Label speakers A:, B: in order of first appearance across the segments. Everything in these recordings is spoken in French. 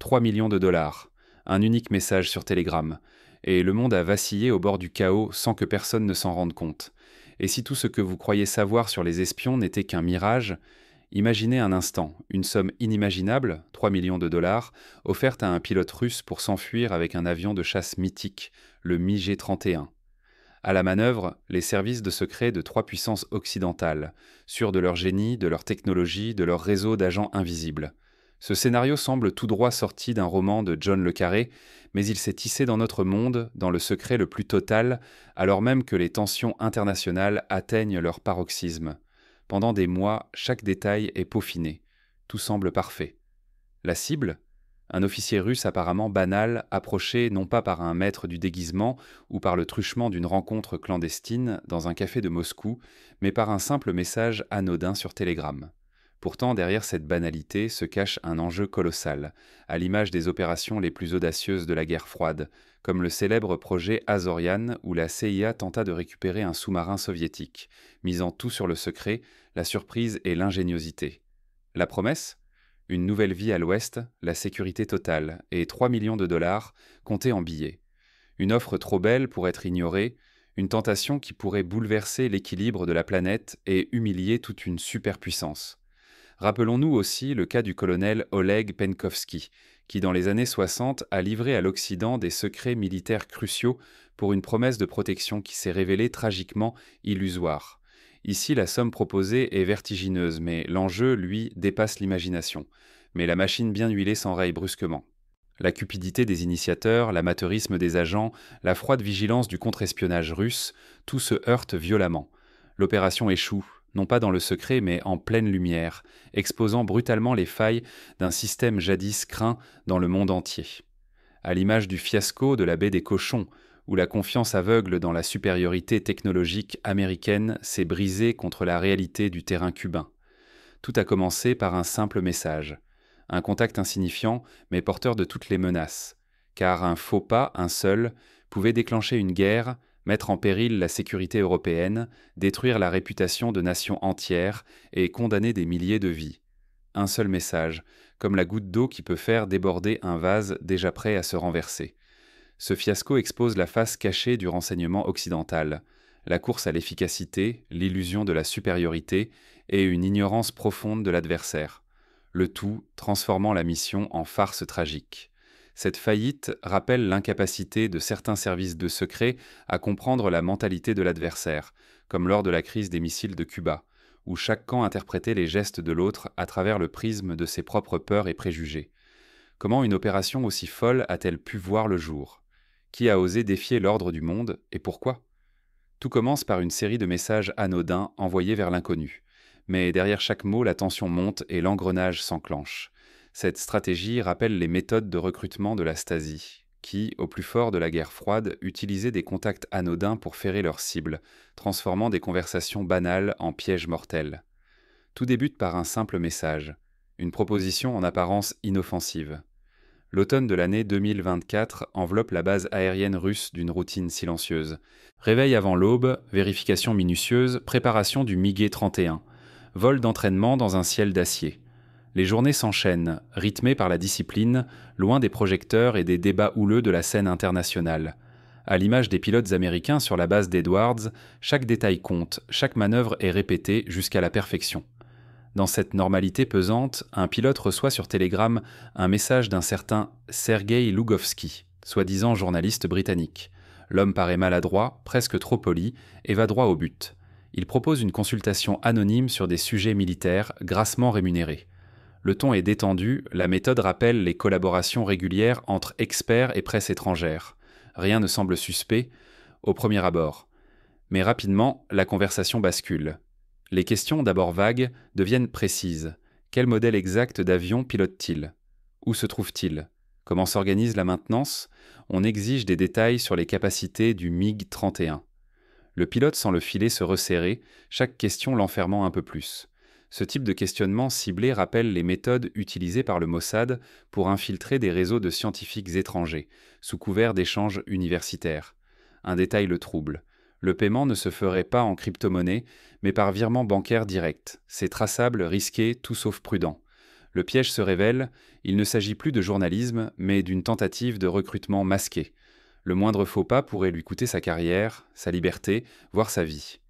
A: 3 millions de dollars. Un unique message sur Telegram. Et le monde a vacillé au bord du chaos sans que personne ne s'en rende compte. Et si tout ce que vous croyez savoir sur les espions n'était qu'un mirage, imaginez un instant une somme inimaginable, 3 millions de dollars, offerte à un pilote russe pour s'enfuir avec un avion de chasse mythique, le MiG-31. À la manœuvre, les services de secret de 3 puissances occidentales, sûrs de leur génie, de leur technologie, de leur réseau d'agents invisibles. Ce scénario semble tout droit sorti d'un roman de John le Carré, mais il s'est tissé dans notre monde, dans le secret le plus total, alors même que les tensions internationales atteignent leur paroxysme. Pendant des mois, chaque détail est peaufiné. Tout semble parfait. La cible ? Un officier russe apparemment banal, approché non pas par un maître du déguisement ou par le truchement d'une rencontre clandestine dans un café de Moscou, mais par un simple message anodin sur Telegram. Pourtant, derrière cette banalité se cache un enjeu colossal, à l'image des opérations les plus audacieuses de la guerre froide, comme le célèbre projet Azorian où la CIA tenta de récupérer un sous-marin soviétique, misant tout sur le secret, la surprise et l'ingéniosité. La promesse ? Une nouvelle vie à l'Ouest, la sécurité totale et 3 millions de dollars comptés en billets. Une offre trop belle pour être ignorée, une tentation qui pourrait bouleverser l'équilibre de la planète et humilier toute une superpuissance. Rappelons-nous aussi le cas du colonel Oleg Penkovsky, qui dans les années 60 a livré à l'Occident des secrets militaires cruciaux pour une promesse de protection qui s'est révélée tragiquement illusoire. Ici, la somme proposée est vertigineuse, mais l'enjeu, lui, dépasse l'imagination. Mais la machine bien huilée s'enraye brusquement. La cupidité des initiateurs, l'amateurisme des agents, la froide vigilance du contre-espionnage russe, tout se heurte violemment. L'opération échoue, non pas dans le secret, mais en pleine lumière, exposant brutalement les failles d'un système jadis craint dans le monde entier. À l'image du fiasco de la baie des Cochons, où la confiance aveugle dans la supériorité technologique américaine s'est brisée contre la réalité du terrain cubain. Tout a commencé par un simple message. Un contact insignifiant, mais porteur de toutes les menaces. Car un faux pas, un seul, pouvait déclencher une guerre, mettre en péril la sécurité européenne, détruire la réputation de nations entières et condamner des milliers de vies. Un seul message, comme la goutte d'eau qui peut faire déborder un vase déjà prêt à se renverser. Ce fiasco expose la face cachée du renseignement occidental, la course à l'efficacité, l'illusion de la supériorité et une ignorance profonde de l'adversaire. Le tout transformant la mission en farce tragique. Cette faillite rappelle l'incapacité de certains services de secret à comprendre la mentalité de l'adversaire, comme lors de la crise des missiles de Cuba, où chaque camp interprétait les gestes de l'autre à travers le prisme de ses propres peurs et préjugés. Comment une opération aussi folle a-t-elle pu voir le jour ? Qui a osé défier l'ordre du monde et pourquoi ? Tout commence par une série de messages anodins envoyés vers l'inconnu. Mais derrière chaque mot, la tension monte et l'engrenage s'enclenche. Cette stratégie rappelle les méthodes de recrutement de la Stasi, qui, au plus fort de la guerre froide, utilisaient des contacts anodins pour ferrer leurs cibles, transformant des conversations banales en pièges mortels. Tout débute par un simple message, une proposition en apparence inoffensive. L'automne de l'année 2024 enveloppe la base aérienne russe d'une routine silencieuse. Réveil avant l'aube, vérification minutieuse, préparation du MiG-31. Vol d'entraînement dans un ciel d'acier. Les journées s'enchaînent, rythmées par la discipline, loin des projecteurs et des débats houleux de la scène internationale. À l'image des pilotes américains sur la base d'Edwards, chaque détail compte, chaque manœuvre est répétée jusqu'à la perfection. Dans cette normalité pesante, un pilote reçoit sur Telegram un message d'un certain Sergei Lougovski, soi-disant journaliste britannique. L'homme paraît maladroit, presque trop poli, et va droit au but. Il propose une consultation anonyme sur des sujets militaires, grassement rémunérés. Le ton est détendu, la méthode rappelle les collaborations régulières entre experts et presse étrangère. Rien ne semble suspect, au premier abord. Mais rapidement, la conversation bascule. Les questions, d'abord vagues, deviennent précises. Quel modèle exact d'avion pilote-t-il ? Où se trouve-t-il ? Comment s'organise la maintenance ? On exige des détails sur les capacités du MiG-31. Le pilote sent le filet se resserrer, chaque question l'enfermant un peu plus. Ce type de questionnement ciblé rappelle les méthodes utilisées par le Mossad pour infiltrer des réseaux de scientifiques étrangers, sous couvert d'échanges universitaires. Un détail le trouble. Le paiement ne se ferait pas en crypto-monnaie, mais par virement bancaire direct. C'est traçable, risqué, tout sauf prudent. Le piège se révèle, il ne s'agit plus de journalisme, mais d'une tentative de recrutement masqué. Le moindre faux pas pourrait lui coûter sa carrière, sa liberté, voire sa vie.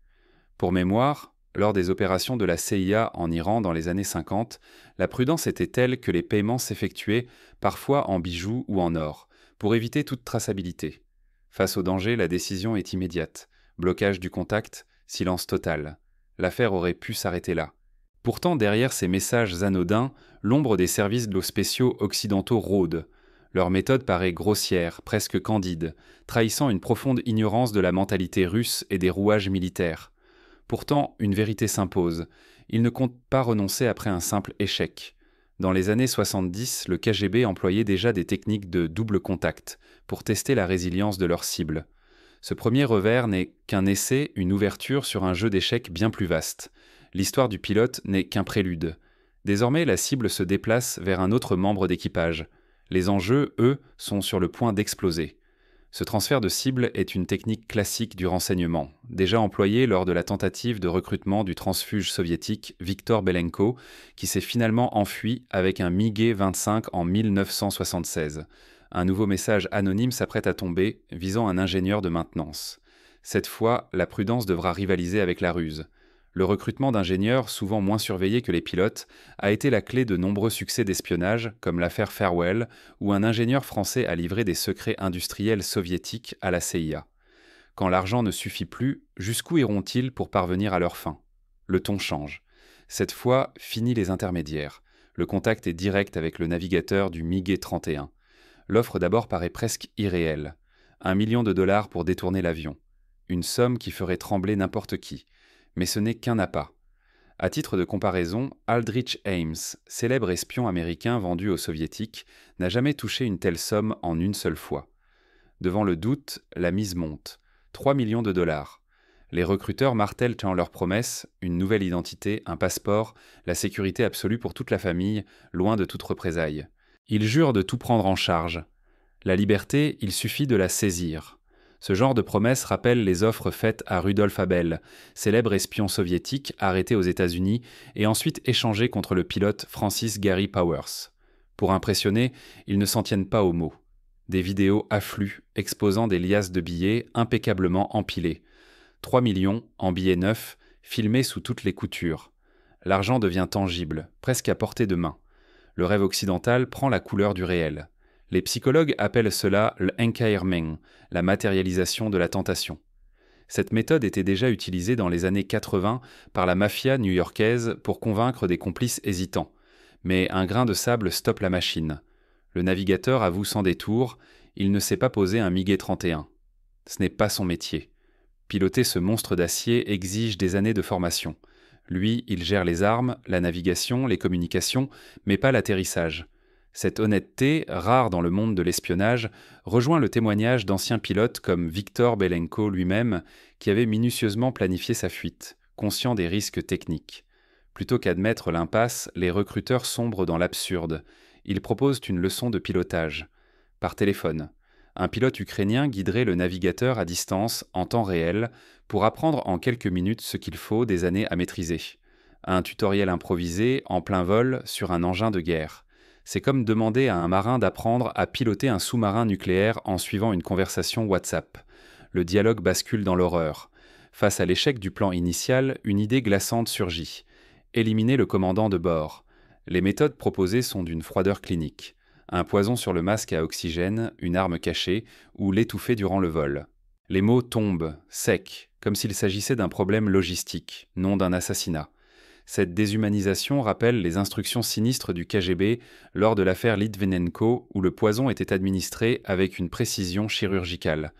A: Pour mémoire, lors des opérations de la CIA en Iran dans les années 50, la prudence était telle que les paiements s'effectuaient parfois en bijoux ou en or, pour éviter toute traçabilité. Face au danger, la décision est immédiate. Blocage du contact, silence total. L'affaire aurait pu s'arrêter là. Pourtant, derrière ces messages anodins, l'ombre des services de l'eau spéciaux occidentaux rôde. Leur méthode paraît grossière, presque candide, trahissant une profonde ignorance de la mentalité russe et des rouages militaires. Pourtant, une vérité s'impose. Ils ne comptent pas renoncer après un simple échec. Dans les années 70, le KGB employait déjà des techniques de double contact pour tester la résilience de leurs cibles. Ce premier revers n'est qu'un essai, une ouverture sur un jeu d'échecs bien plus vaste. L'histoire du pilote n'est qu'un prélude. Désormais, la cible se déplace vers un autre membre d'équipage. Les enjeux, eux, sont sur le point d'exploser. Ce transfert de cible est une technique classique du renseignement, déjà employée lors de la tentative de recrutement du transfuge soviétique Viktor Belenko, qui s'est finalement enfui avec un MiG-25 en 1976. Un nouveau message anonyme s'apprête à tomber, visant un ingénieur de maintenance. Cette fois, la prudence devra rivaliser avec la ruse. Le recrutement d'ingénieurs, souvent moins surveillés que les pilotes, a été la clé de nombreux succès d'espionnage, comme l'affaire Farewell, où un ingénieur français a livré des secrets industriels soviétiques à la CIA. Quand l'argent ne suffit plus, jusqu'où iront-ils pour parvenir à leur fin ? Le ton change. Cette fois, fini les intermédiaires. Le contact est direct avec le navigateur du MiG-31. L'offre d'abord paraît presque irréelle. 1 million de dollars pour détourner l'avion. Une somme qui ferait trembler n'importe qui. Mais ce n'est qu'un appât. À titre de comparaison, Aldrich Ames, célèbre espion américain vendu aux soviétiques, n'a jamais touché une telle somme en une seule fois. Devant le doute, la mise monte. 3 millions de dollars. Les recruteurs martèlent en leurs promesses une nouvelle identité, un passeport, la sécurité absolue pour toute la famille, loin de toute représaille. Ils jurent de tout prendre en charge. La liberté, il suffit de la saisir. Ce genre de promesses rappelle les offres faites à Rudolf Abel, célèbre espion soviétique arrêté aux États-Unis et ensuite échangé contre le pilote Francis Gary Powers. Pour impressionner, ils ne s'en tiennent pas aux mots. Des vidéos affluent, exposant des liasses de billets impeccablement empilés. 3 millions, en billets neufs, filmés sous toutes les coutures. L'argent devient tangible, presque à portée de main. Le rêve occidental prend la couleur du réel. Les psychologues appellent cela l'Enkeirmeng, la matérialisation de la tentation. Cette méthode était déjà utilisée dans les années 80 par la mafia new-yorkaise pour convaincre des complices hésitants. Mais un grain de sable stoppe la machine. Le navigateur avoue sans détour, il ne sait pas poser un MiG-31. Ce n'est pas son métier. Piloter ce monstre d'acier exige des années de formation. Lui, il gère les armes, la navigation, les communications, mais pas l'atterrissage. Cette honnêteté, rare dans le monde de l'espionnage, rejoint le témoignage d'anciens pilotes comme Viktor Belenko lui-même, qui avait minutieusement planifié sa fuite, conscient des risques techniques. Plutôt qu'admettre l'impasse, les recruteurs sombrent dans l'absurde. Ils proposent une leçon de pilotage. Par téléphone. Un pilote ukrainien guiderait le navigateur à distance, en temps réel, pour apprendre en quelques minutes ce qu'il faut des années à maîtriser. Un tutoriel improvisé, en plein vol, sur un engin de guerre. C'est comme demander à un marin d'apprendre à piloter un sous-marin nucléaire en suivant une conversation WhatsApp. Le dialogue bascule dans l'horreur. Face à l'échec du plan initial, une idée glaçante surgit. Éliminer le commandant de bord. Les méthodes proposées sont d'une froideur clinique. Un poison sur le masque à oxygène, une arme cachée, ou l'étouffer durant le vol. Les mots tombent, secs, comme s'il s'agissait d'un problème logistique, non d'un assassinat. Cette déshumanisation rappelle les instructions sinistres du KGB lors de l'affaire Litvinenko où le poison était administré avec une précision chirurgicale.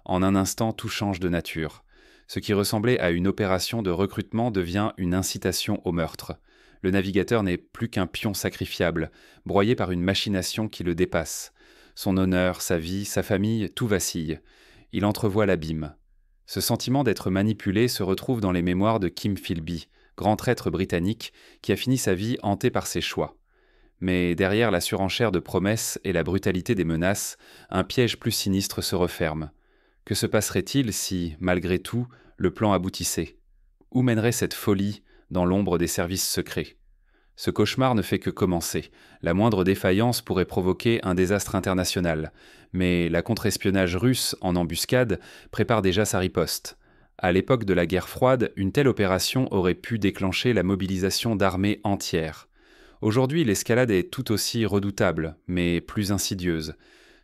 A: En un instant, tout change de nature. Ce qui ressemblait à une opération de recrutement devient une incitation au meurtre. Le navigateur n'est plus qu'un pion sacrifiable, broyé par une machination qui le dépasse. Son honneur, sa vie, sa famille, tout vacille. Il entrevoit l'abîme. Ce sentiment d'être manipulé se retrouve dans les mémoires de Kim Philby, grand traître britannique qui a fini sa vie hanté par ses choix. Mais derrière la surenchère de promesses et la brutalité des menaces, un piège plus sinistre se referme. Que se passerait-il si, malgré tout, le plan aboutissait ? Où mènerait cette folie dans l'ombre des services secrets ? Ce cauchemar ne fait que commencer. La moindre défaillance pourrait provoquer un désastre international. Mais la contre-espionnage russe, en embuscade, prépare déjà sa riposte. À l'époque de la guerre froide, une telle opération aurait pu déclencher la mobilisation d'armées entières. Aujourd'hui, l'escalade est tout aussi redoutable, mais plus insidieuse.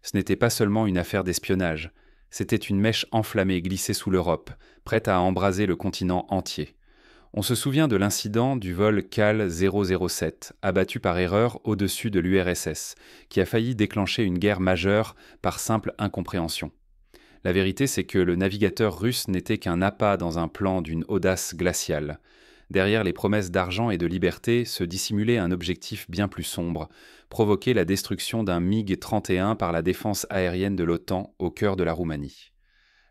A: Ce n'était pas seulement une affaire d'espionnage, c'était une mèche enflammée glissée sous l'Europe, prête à embraser le continent entier. On se souvient de l'incident du vol KAL 007, abattu par erreur au-dessus de l'URSS, qui a failli déclencher une guerre majeure par simple incompréhension. La vérité, c'est que le navigateur russe n'était qu'un appât dans un plan d'une audace glaciale. Derrière les promesses d'argent et de liberté se dissimulait un objectif bien plus sombre, provoquer la destruction d'un MiG-31 par la défense aérienne de l'OTAN au cœur de la Roumanie.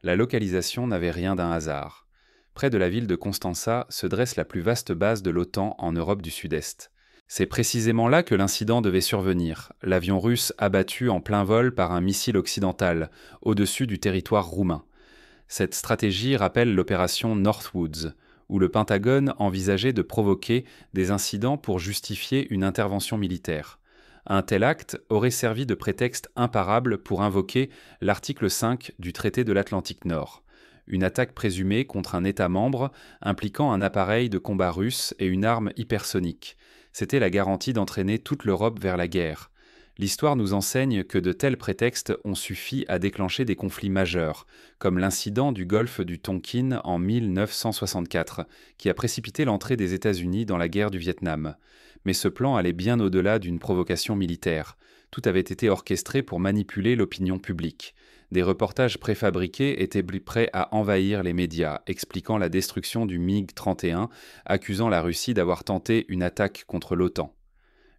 A: La localisation n'avait rien d'un hasard. Près de la ville de Constanța se dresse la plus vaste base de l'OTAN en Europe du Sud-Est. C'est précisément là que l'incident devait survenir, l'avion russe abattu en plein vol par un missile occidental, au-dessus du territoire roumain. Cette stratégie rappelle l'opération Northwoods, où le Pentagone envisageait de provoquer des incidents pour justifier une intervention militaire. Un tel acte aurait servi de prétexte imparable pour invoquer l'article 5 du traité de l'Atlantique Nord, une attaque présumée contre un État membre impliquant un appareil de combat russe et une arme hypersonique. C'était la garantie d'entraîner toute l'Europe vers la guerre. L'histoire nous enseigne que de tels prétextes ont suffi à déclencher des conflits majeurs, comme l'incident du golfe du Tonkin en 1964, qui a précipité l'entrée des États-Unis dans la guerre du Vietnam. Mais ce plan allait bien au-delà d'une provocation militaire. Tout avait été orchestré pour manipuler l'opinion publique. Des reportages préfabriqués étaient prêts à envahir les médias, expliquant la destruction du MiG-31, accusant la Russie d'avoir tenté une attaque contre l'OTAN.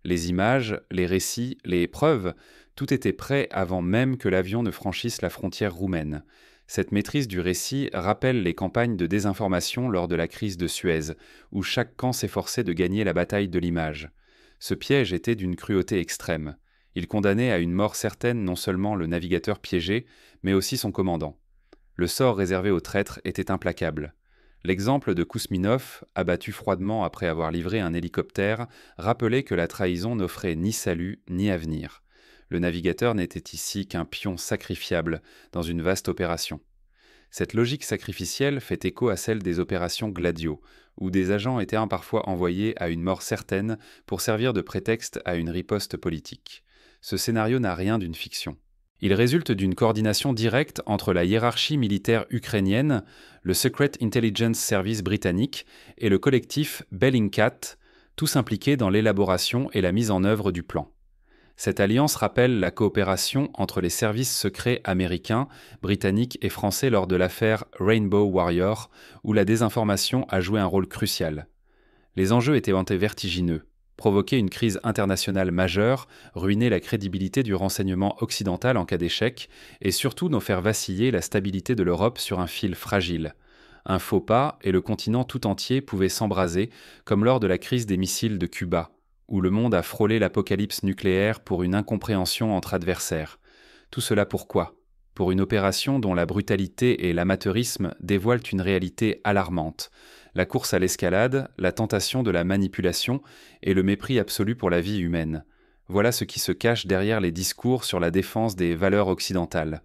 A: Les images, les récits, les preuves, tout était prêt avant même que l'avion ne franchisse la frontière roumaine. Cette maîtrise du récit rappelle les campagnes de désinformation lors de la crise de Suez, où chaque camp s'efforçait de gagner la bataille de l'image. Ce piège était d'une cruauté extrême. Il condamnait à une mort certaine non seulement le navigateur piégé, mais aussi son commandant. Le sort réservé aux traîtres était implacable. L'exemple de Kousminov, abattu froidement après avoir livré un hélicoptère, rappelait que la trahison n'offrait ni salut ni avenir. Le navigateur n'était ici qu'un pion sacrifiable dans une vaste opération. Cette logique sacrificielle fait écho à celle des opérations Gladio, où des agents étaient parfois envoyés à une mort certaine pour servir de prétexte à une riposte politique. Ce scénario n'a rien d'une fiction. Il résulte d'une coordination directe entre la hiérarchie militaire ukrainienne, le Secret Intelligence Service britannique et le collectif Bellingcat, tous impliqués dans l'élaboration et la mise en œuvre du plan. Cette alliance rappelle la coopération entre les services secrets américains, britanniques et français lors de l'affaire Rainbow Warrior, où la désinformation a joué un rôle crucial. Les enjeux étaient vertigineux. Provoquer une crise internationale majeure, ruiner la crédibilité du renseignement occidental en cas d'échec, et surtout nous faire vaciller la stabilité de l'Europe sur un fil fragile. Un faux pas et le continent tout entier pouvait s'embraser, comme lors de la crise des missiles de Cuba, où le monde a frôlé l'apocalypse nucléaire pour une incompréhension entre adversaires. Tout cela pourquoi ? Pour une opération dont la brutalité et l'amateurisme dévoilent une réalité alarmante. La course à l'escalade, la tentation de la manipulation et le mépris absolu pour la vie humaine. Voilà ce qui se cache derrière les discours sur la défense des valeurs occidentales.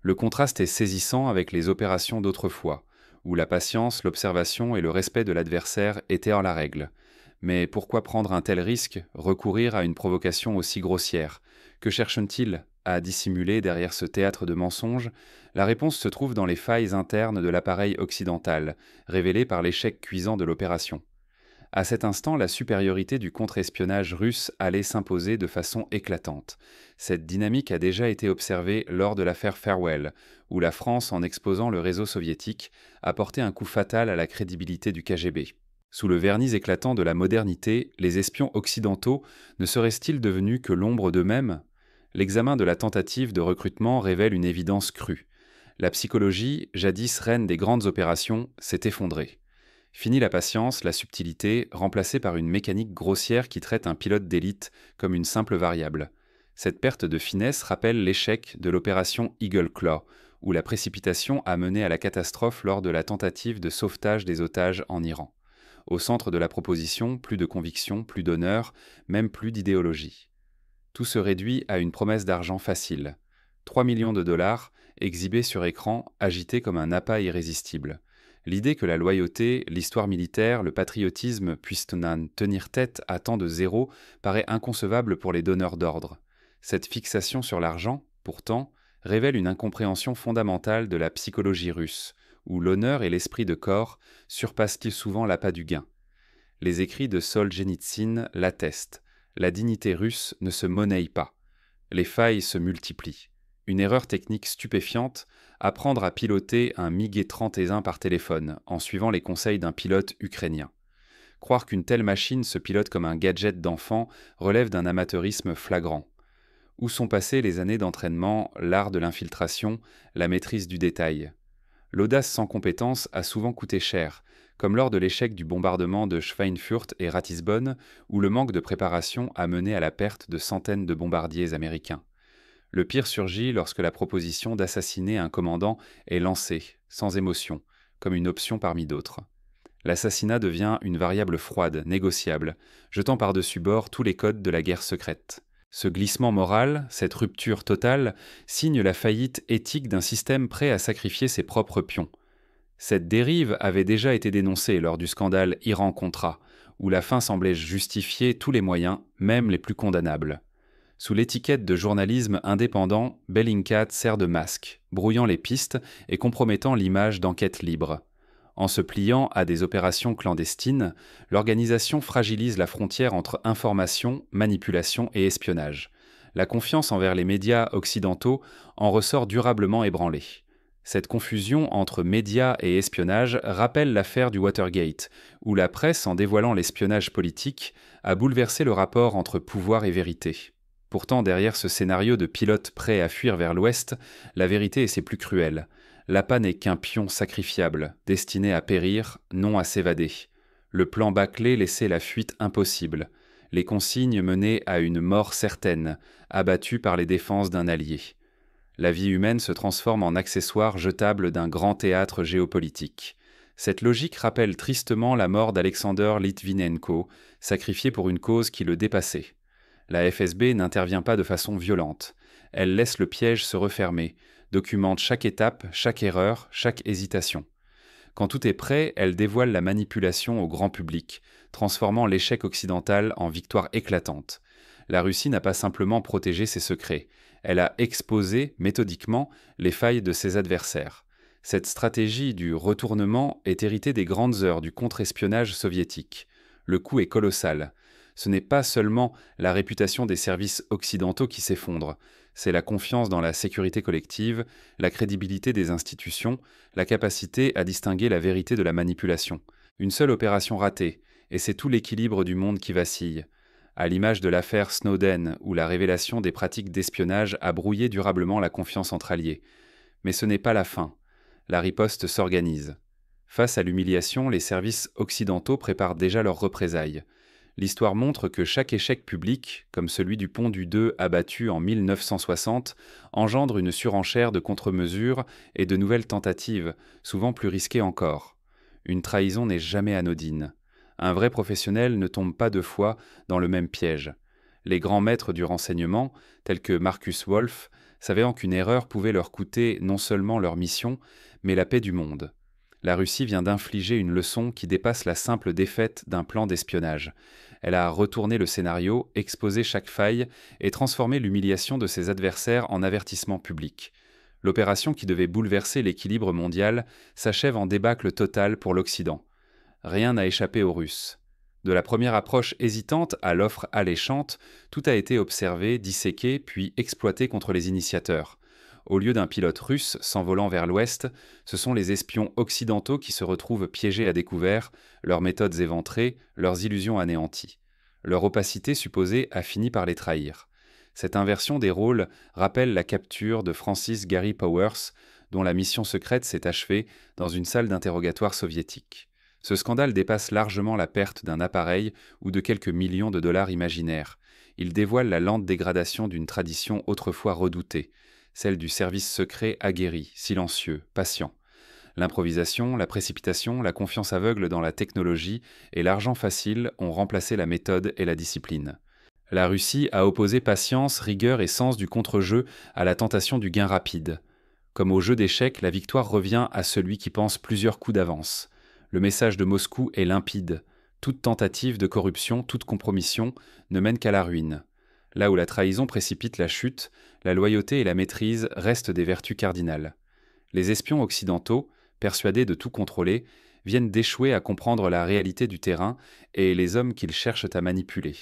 A: Le contraste est saisissant avec les opérations d'autrefois, où la patience, l'observation et le respect de l'adversaire étaient en la règle. Mais pourquoi prendre un tel risque, recourir à une provocation aussi grossière ? Que cherchent-ils à dissimuler derrière ce théâtre de mensonges ? La réponse se trouve dans les failles internes de l'appareil occidental, révélées par l'échec cuisant de l'opération. À cet instant, la supériorité du contre-espionnage russe allait s'imposer de façon éclatante. Cette dynamique a déjà été observée lors de l'affaire Farewell, où la France, en exposant le réseau soviétique, a porté un coup fatal à la crédibilité du KGB. Sous le vernis éclatant de la modernité, les espions occidentaux ne seraient-ils devenus que l'ombre d'eux-mêmes ? L'examen de la tentative de recrutement révèle une évidence crue. La psychologie, jadis reine des grandes opérations, s'est effondrée. Fini la patience, la subtilité, remplacée par une mécanique grossière qui traite un pilote d'élite comme une simple variable. Cette perte de finesse rappelle l'échec de l'opération Eagle Claw, où la précipitation a mené à la catastrophe lors de la tentative de sauvetage des otages en Iran. Au centre de la proposition, plus de conviction, plus d'honneur, même plus d'idéologie. Tout se réduit à une promesse d'argent facile. 3 millions de dollars, exhibés sur écran, agités comme un appât irrésistible. L'idée que la loyauté, l'histoire militaire, le patriotisme puissent tenir tête à tant de zéros paraît inconcevable pour les donneurs d'ordre. Cette fixation sur l'argent, pourtant, révèle une incompréhension fondamentale de la psychologie russe, où l'honneur et l'esprit de corps surpassent souvent l'appât du gain. Les écrits de Solzhenitsyn l'attestent. La dignité russe ne se monnaie pas. Les failles se multiplient. Une erreur technique stupéfiante, apprendre à piloter un MiG-31 par téléphone, en suivant les conseils d'un pilote ukrainien. Croire qu'une telle machine se pilote comme un gadget d'enfant relève d'un amateurisme flagrant. Où sont passées les années d'entraînement, l'art de l'infiltration, la maîtrise du détail? L'audace sans compétence a souvent coûté cher, comme lors de l'échec du bombardement de Schweinfurt et Ratisbonne, où le manque de préparation a mené à la perte de centaines de bombardiers américains. Le pire surgit lorsque la proposition d'assassiner un commandant est lancée, sans émotion, comme une option parmi d'autres. L'assassinat devient une variable froide, négociable, jetant par-dessus bord tous les codes de la guerre secrète. Ce glissement moral, cette rupture totale, signe la faillite éthique d'un système prêt à sacrifier ses propres pions. Cette dérive avait déjà été dénoncée lors du scandale Iran-Contra, où la fin semblait justifier tous les moyens, même les plus condamnables. Sous l'étiquette de journalisme indépendant, Bellingcat sert de masque, brouillant les pistes et compromettant l'image d'enquête libre. En se pliant à des opérations clandestines, l'organisation fragilise la frontière entre information, manipulation et espionnage. La confiance envers les médias occidentaux en ressort durablement ébranlée. Cette confusion entre médias et espionnage rappelle l'affaire du Watergate, où la presse, en dévoilant l'espionnage politique, a bouleversé le rapport entre pouvoir et vérité. Pourtant, derrière ce scénario de pilote prêt à fuir vers l'Ouest, la vérité est ses plus cruelles. L'appât n'est qu'un pion sacrifiable, destiné à périr, non à s'évader. Le plan bâclé laissait la fuite impossible. Les consignes menaient à une mort certaine, abattue par les défenses d'un allié. La vie humaine se transforme en accessoire jetable d'un grand théâtre géopolitique. Cette logique rappelle tristement la mort d'Alexander Litvinenko, sacrifié pour une cause qui le dépassait. La FSB n'intervient pas de façon violente. Elle laisse le piège se refermer, documente chaque étape, chaque erreur, chaque hésitation. Quand tout est prêt, elle dévoile la manipulation au grand public, transformant l'échec occidental en victoire éclatante. La Russie n'a pas simplement protégé ses secrets, elle a exposé méthodiquement les failles de ses adversaires. Cette stratégie du retournement est héritée des grandes heures du contre-espionnage soviétique. Le coût est colossal. Ce n'est pas seulement la réputation des services occidentaux qui s'effondre, c'est la confiance dans la sécurité collective, la crédibilité des institutions, la capacité à distinguer la vérité de la manipulation. Une seule opération ratée, et c'est tout l'équilibre du monde qui vacille. À l'image de l'affaire Snowden, où la révélation des pratiques d'espionnage a brouillé durablement la confiance entre alliés. Mais ce n'est pas la fin. La riposte s'organise. Face à l'humiliation, les services occidentaux préparent déjà leurs représailles. L'histoire montre que chaque échec public, comme celui du pont du 2 abattu en 1960, engendre une surenchère de contre-mesures et de nouvelles tentatives, souvent plus risquées encore. Une trahison n'est jamais anodine. Un vrai professionnel ne tombe pas deux fois dans le même piège. Les grands maîtres du renseignement, tels que Marcus Wolf, savaient qu'une erreur pouvait leur coûter non seulement leur mission, mais la paix du monde. La Russie vient d'infliger une leçon qui dépasse la simple défaite d'un plan d'espionnage. Elle a retourné le scénario, exposé chaque faille et transformé l'humiliation de ses adversaires en avertissement public. L'opération qui devait bouleverser l'équilibre mondial s'achève en débâcle total pour l'Occident. Rien n'a échappé aux Russes. De la première approche hésitante à l'offre alléchante, tout a été observé, disséqué, puis exploité contre les initiateurs. Au lieu d'un pilote russe s'envolant vers l'ouest, ce sont les espions occidentaux qui se retrouvent piégés à découvert, leurs méthodes éventrées, leurs illusions anéanties. Leur opacité supposée a fini par les trahir. Cette inversion des rôles rappelle la capture de Francis Gary Powers, dont la mission secrète s'est achevée dans une salle d'interrogatoire soviétique. Ce scandale dépasse largement la perte d'un appareil ou de quelques millions de dollars imaginaires. Il dévoile la lente dégradation d'une tradition autrefois redoutée, celle du service secret aguerri, silencieux, patient. L'improvisation, la précipitation, la confiance aveugle dans la technologie et l'argent facile ont remplacé la méthode et la discipline. La Russie a opposé patience, rigueur et sens du contre-jeu à la tentation du gain rapide. Comme au jeu d'échecs, la victoire revient à celui qui pense plusieurs coups d'avance. Le message de Moscou est limpide. Toute tentative de corruption, toute compromission ne mène qu'à la ruine. Là où la trahison précipite la chute, la loyauté et la maîtrise restent des vertus cardinales. Les espions occidentaux, persuadés de tout contrôler, viennent d'échouer à comprendre la réalité du terrain et les hommes qu'ils cherchent à manipuler.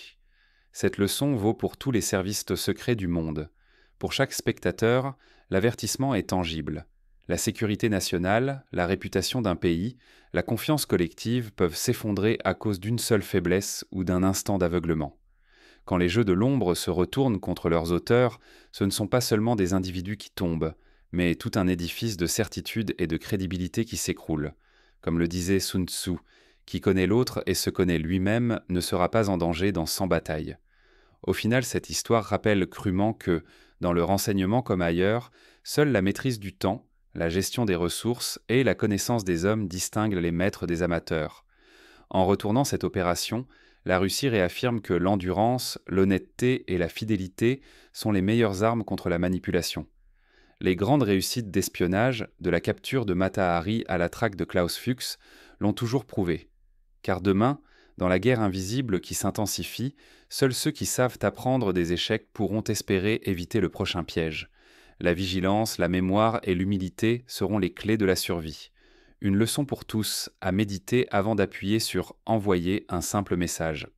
A: Cette leçon vaut pour tous les services secrets du monde. Pour chaque spectateur, l'avertissement est tangible. La sécurité nationale, la réputation d'un pays, la confiance collective peuvent s'effondrer à cause d'une seule faiblesse ou d'un instant d'aveuglement. Quand les jeux de l'ombre se retournent contre leurs auteurs, ce ne sont pas seulement des individus qui tombent, mais tout un édifice de certitude et de crédibilité qui s'écroule. Comme le disait Sun Tzu, qui connaît l'autre et se connaît lui-même ne sera pas en danger dans 100 batailles. Au final, cette histoire rappelle crûment que, dans le renseignement comme ailleurs, seule la maîtrise du temps, la gestion des ressources et la connaissance des hommes distinguent les maîtres des amateurs. En retournant cette opération, la Russie réaffirme que l'endurance, l'honnêteté et la fidélité sont les meilleures armes contre la manipulation. Les grandes réussites d'espionnage, de la capture de Mata Hari à la traque de Klaus Fuchs, l'ont toujours prouvé. Car demain, dans la guerre invisible qui s'intensifie, seuls ceux qui savent apprendre des échecs pourront espérer éviter le prochain piège. La vigilance, la mémoire et l'humilité seront les clés de la survie. Une leçon pour tous, à méditer avant d'appuyer sur « envoyer » un simple message.